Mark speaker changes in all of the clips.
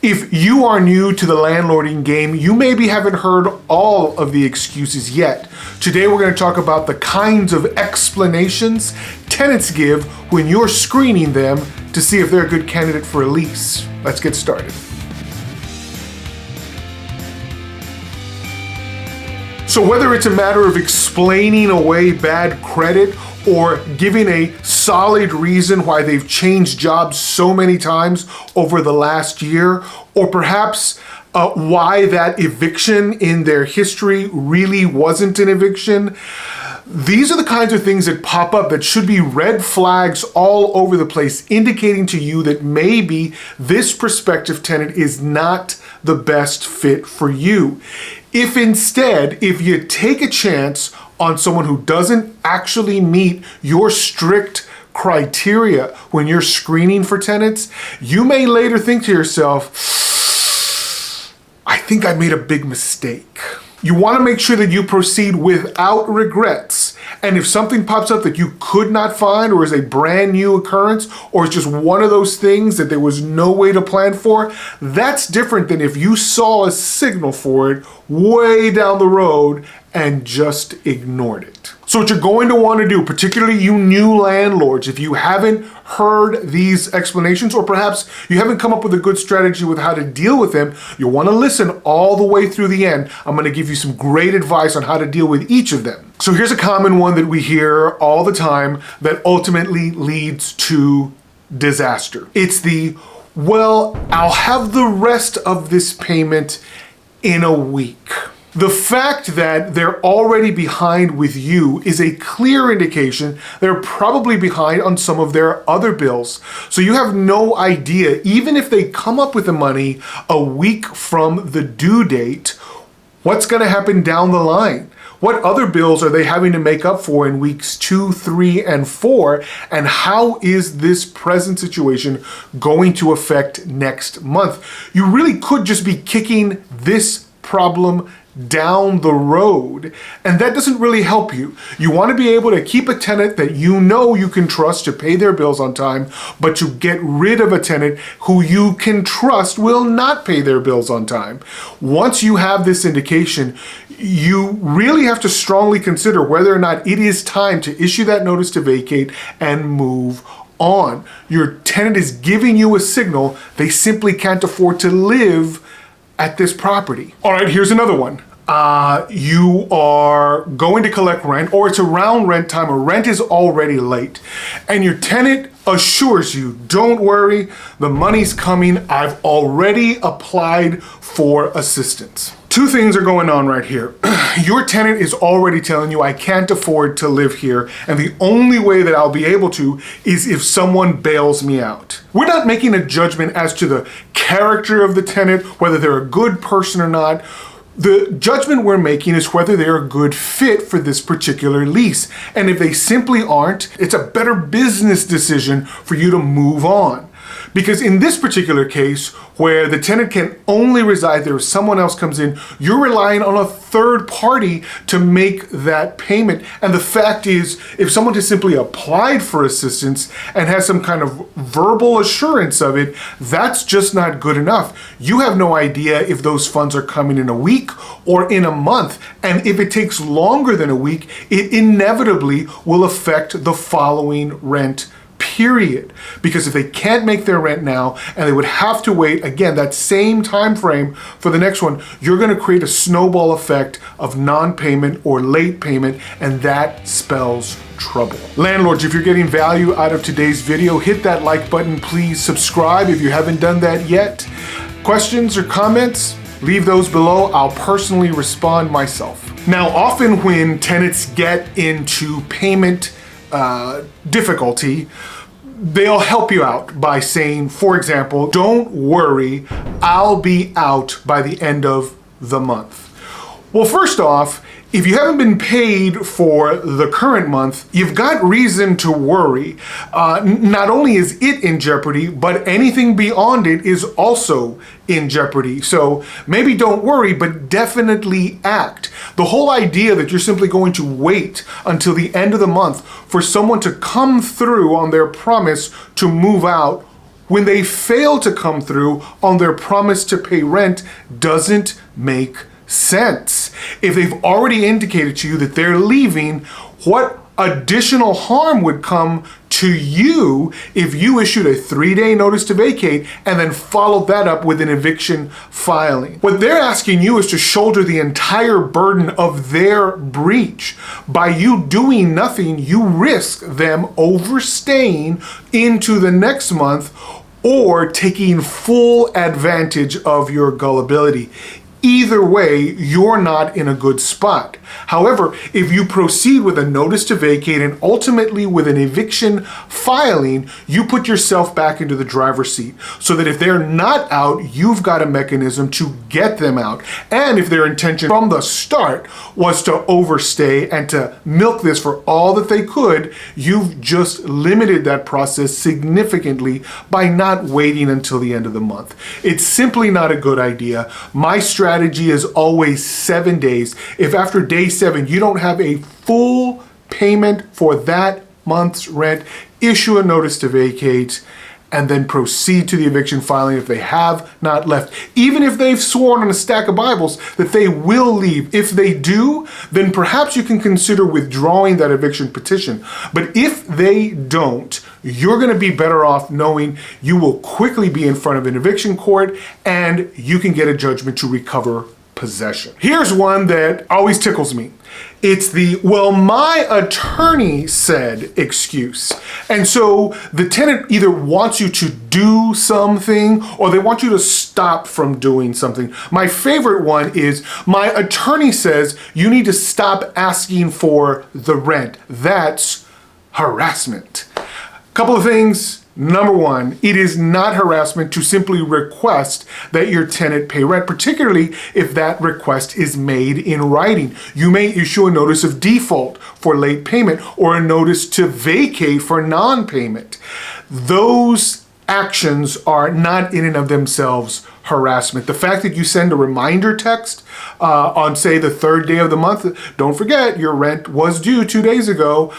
Speaker 1: If you are new to the landlording game, you maybe haven't heard all of the excuses yet. Today we're going to talk about the kinds of explanations tenants give when you're screening them to see if they're a good candidate for a lease. Let's get started. So whether it's a matter of explaining away bad credit or giving a solid reason why they've changed jobs so many times over the last year, or perhaps why that eviction in their history really wasn't an eviction, these are the kinds of things that pop up that should be red flags all over the place, indicating to you that maybe this prospective tenant is not the best fit for you. If instead, if you take a chance on someone who doesn't actually meet your strict criteria when you're screening for tenants, you may later think to yourself, I think I made a big mistake. You want to make sure that you proceed without regrets. And if something pops up that you could not find, or is a brand new occurrence, or it's just one of those things that there was no way to plan for, that's different than if you saw a signal for it way down the road and just ignored it. So what you're going to want to do, particularly you new landlords, if you haven't heard these explanations, or perhaps you haven't come up with a good strategy with how to deal with them, you'll want to listen all the way through the end. I'm going to give you some great advice on how to deal with each of them. So here's a common one that we hear all the time that ultimately leads to disaster. It's the, well, I'll have the rest of this payment in a week. The fact that they're already behind with you is a clear indication they're probably behind on some of their other bills. So you have no idea, even if they come up with the money a week from the due date, what's going to happen down the line. What other bills are they having to make up for in weeks 2, 3, and 4? And how is this present situation going to affect next month? You really could just be kicking this problem down the road, and that doesn't really help you. You want to be able to keep a tenant that you know you can trust to pay their bills on time, but to get rid of a tenant who you can trust will not pay their bills on time. Once you have this indication, you really have to strongly consider whether or not it is time to issue that notice to vacate and move on. Your tenant is giving you a signal they simply can't afford to live at this property. All right, here's another one. You are going to collect rent, or it's around rent time, or rent is already late, and your tenant assures you, don't worry, the money's coming, I've already applied for assistance. Two things are going on right here. Your tenant is already telling you, I can't afford to live here, and the only way that I'll be able to is if someone bails me out. We're not making a judgment as to the character of the tenant, whether they're a good person or not. The judgment we're making is whether they're a good fit for this particular lease. And if they simply aren't, it's a better business decision for you to move on. Because in this particular case, where the tenant can only reside there if someone else comes in, you're relying on a third party to make that payment. And the fact is, if someone has simply applied for assistance and has some kind of verbal assurance of it, that's just not good enough. You have no idea if those funds are coming in a week or in a month. And if it takes longer than a week, it inevitably will affect the following rent period. Because if they can't make their rent now and they would have to wait again that same time frame for the next one, you're going to create a snowball effect of non-payment or late payment, and that spells trouble. Landlords, if you're getting value out of today's video, hit that like button. Please subscribe if you haven't done that yet. Questions or comments? Leave those below. I'll personally respond myself. Now, often when tenants get into payment difficulty, they'll help you out by saying, for example, don't worry, I'll be out by the end of the month. Well, first off, if you haven't been paid for the current month, you've got reason to worry. Not only is it in jeopardy, but anything beyond it is also in jeopardy. So maybe don't worry, but definitely act. The whole idea that you're simply going to wait until the end of the month for someone to come through on their promise to move out when they fail to come through on their promise to pay rent doesn't make sense. If they've already indicated to you that they're leaving, what additional harm would come to you if you issued a 3-day notice to vacate and then followed that up with an eviction filing? What they're asking you is to shoulder the entire burden of their breach. By you doing nothing, you risk them overstaying into the next month or taking full advantage of your gullibility. Either way, you're not in a good spot. However, if you proceed with a notice to vacate and ultimately with an eviction filing, you put yourself back into the driver's seat so that if they're not out, you've got a mechanism to get them out. And if their intention from the start was to overstay and to milk this for all that they could, you've just limited that process significantly by not waiting until the end of the month. It's simply not a good idea. My strategy is always 7 days. If after day 7 you don't have a full payment for that month's rent, issue a notice to vacate and then proceed to the eviction filing if they have not left. Even if they've sworn on a stack of Bibles that they will leave. If they do, then perhaps you can consider withdrawing that eviction petition. But if they don't, you're going to be better off knowing you will quickly be in front of an eviction court and you can get a judgment to recover possession. Here's one that always tickles me. It's the, well, my attorney said excuse. And so the tenant either wants you to do something or they want you to stop from doing something. My favorite one is, my attorney says you need to stop asking for the rent. That's harassment. Couple of things. Number one, it is not harassment to simply request that your tenant pay rent, particularly if that request is made in writing. You may issue a notice of default for late payment or a notice to vacate for non-payment. Those actions are not in and of themselves harassment. The fact that you send a reminder text on, say, the 3rd day of the month, don't forget your rent was due 2 days ago.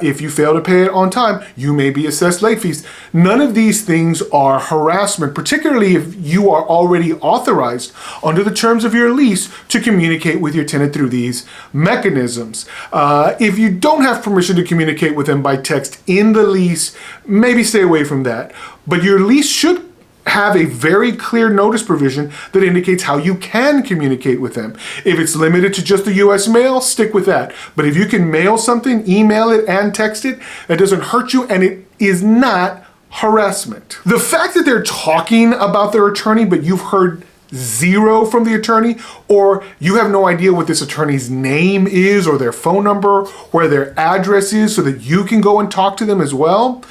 Speaker 1: If you fail to pay it on time, you may be assessed late fees. None of these things are harassment, particularly if you are already authorized under the terms of your lease to communicate with your tenant through these mechanisms. If you don't have permission to communicate with them by text in the lease, maybe stay away from that. But your lease should have a very clear notice provision that indicates how you can communicate with them. If it's limited to just the US mail, stick with that. But if you can mail something, email it, and text it, that doesn't hurt you and it is not harassment. The fact that they're talking about their attorney, but you've heard zero from the attorney, or you have no idea what this attorney's name is or their phone number, where their address is so that you can go and talk to them as well,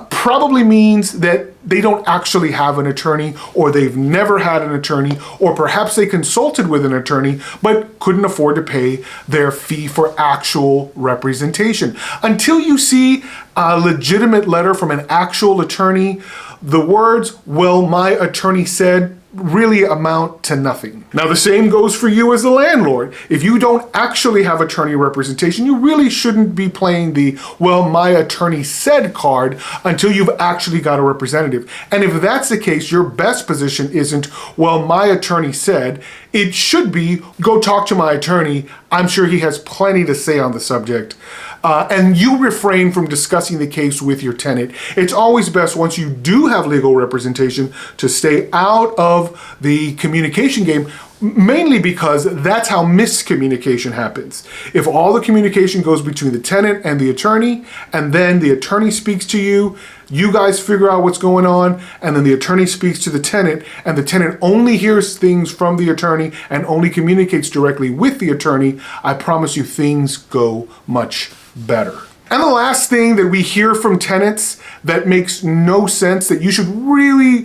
Speaker 1: probably means that they don't actually have an attorney, or they've never had an attorney, or perhaps they consulted with an attorney but couldn't afford to pay their fee for actual representation. Until you see a legitimate letter from an actual attorney, the words, well, my attorney said, really amount to nothing. Now, the same goes for you as a landlord. If you don't actually have attorney representation, you really shouldn't be playing the, well, my attorney said card until you've actually got a representative. And if that's the case, your best position isn't, well, my attorney said. It should be, go talk to my attorney. I'm sure he has plenty to say on the subject. And you refrain from discussing the case with your tenant. It's always best, once you do have legal representation, to stay out of the communication game, mainly because that's how miscommunication happens. If all the communication goes between the tenant and the attorney, and then the attorney speaks to you, you guys figure out what's going on, and then the attorney speaks to the tenant, and the tenant only hears things from the attorney and only communicates directly with the attorney, I promise you things go much better. And the last thing that we hear from tenants that makes no sense, that you should really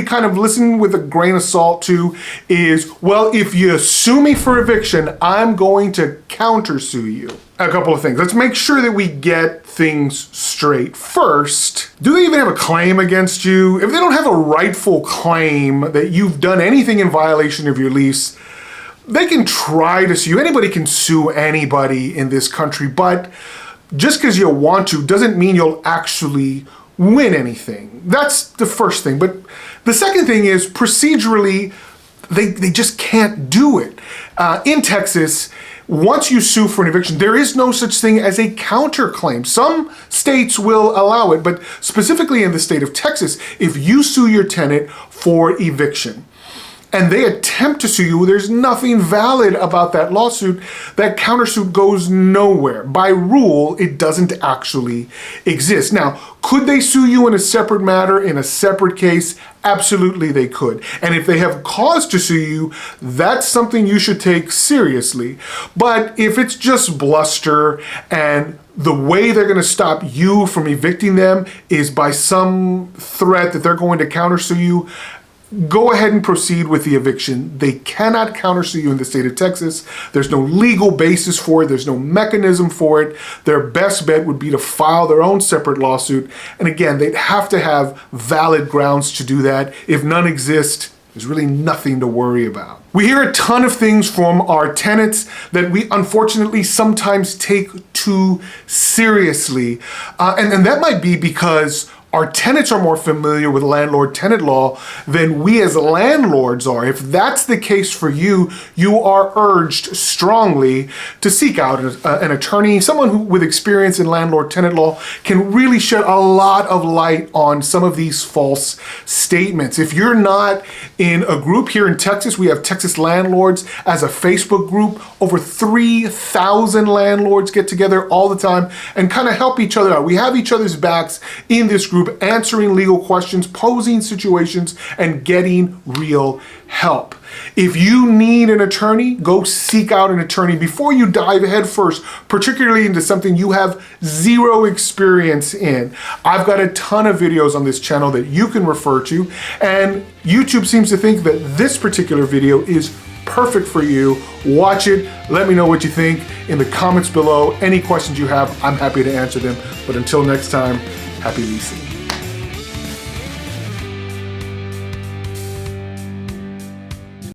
Speaker 1: kind of listen with a grain of salt to, is, well, if you sue me for eviction, I'm going to countersue you. A couple of things. Let's make sure that we get things straight. First, do they even have a claim against you? If they don't have a rightful claim that you've done anything in violation of your lease, they can try to sue you. Anybody can sue anybody in this country, but just because you want to doesn't mean you'll actually win anything. That's the first thing. But the second thing is procedurally, they just can't do it. In Texas, once you sue for an eviction, there is no such thing as a counterclaim. Some states will allow it, but specifically in the state of Texas, if you sue your tenant for eviction, and they attempt to sue you, there's nothing valid about that lawsuit. That countersuit goes nowhere. By rule, it doesn't actually exist. Now, could they sue you in a separate matter, in a separate case? Absolutely they could. And if they have cause to sue you, that's something you should take seriously. But if it's just bluster and the way they're gonna stop you from evicting them is by some threat that they're going to countersue you, go ahead and proceed with the eviction. They cannot countersue you in the state of Texas. There's no legal basis for it. There's no mechanism for it. Their best bet would be to file their own separate lawsuit. And again, they'd have to have valid grounds to do that. If none exist, there's really nothing to worry about. We hear a ton of things from our tenants that we unfortunately sometimes take too seriously. And that might be because our tenants are more familiar with landlord-tenant law than we as landlords are. If that's the case for you, you are urged strongly to seek out an attorney. Someone with experience in landlord-tenant law can really shed a lot of light on some of these false statements. If you're not in a group here in Texas, we have Texas Landlords as a Facebook group. Over 3,000 landlords get together all the time and kind of help each other out. We have each other's backs in this group, answering legal questions, posing situations, and getting real help. If you need an attorney, go seek out an attorney before you dive headfirst, particularly into something you have zero experience in. I've got a ton of videos on this channel that you can refer to, and YouTube seems to think that this particular video is perfect for you. Watch it. Let me know what you think in the comments below. Any questions you have, I'm happy to answer them. But until next time, happy leasing.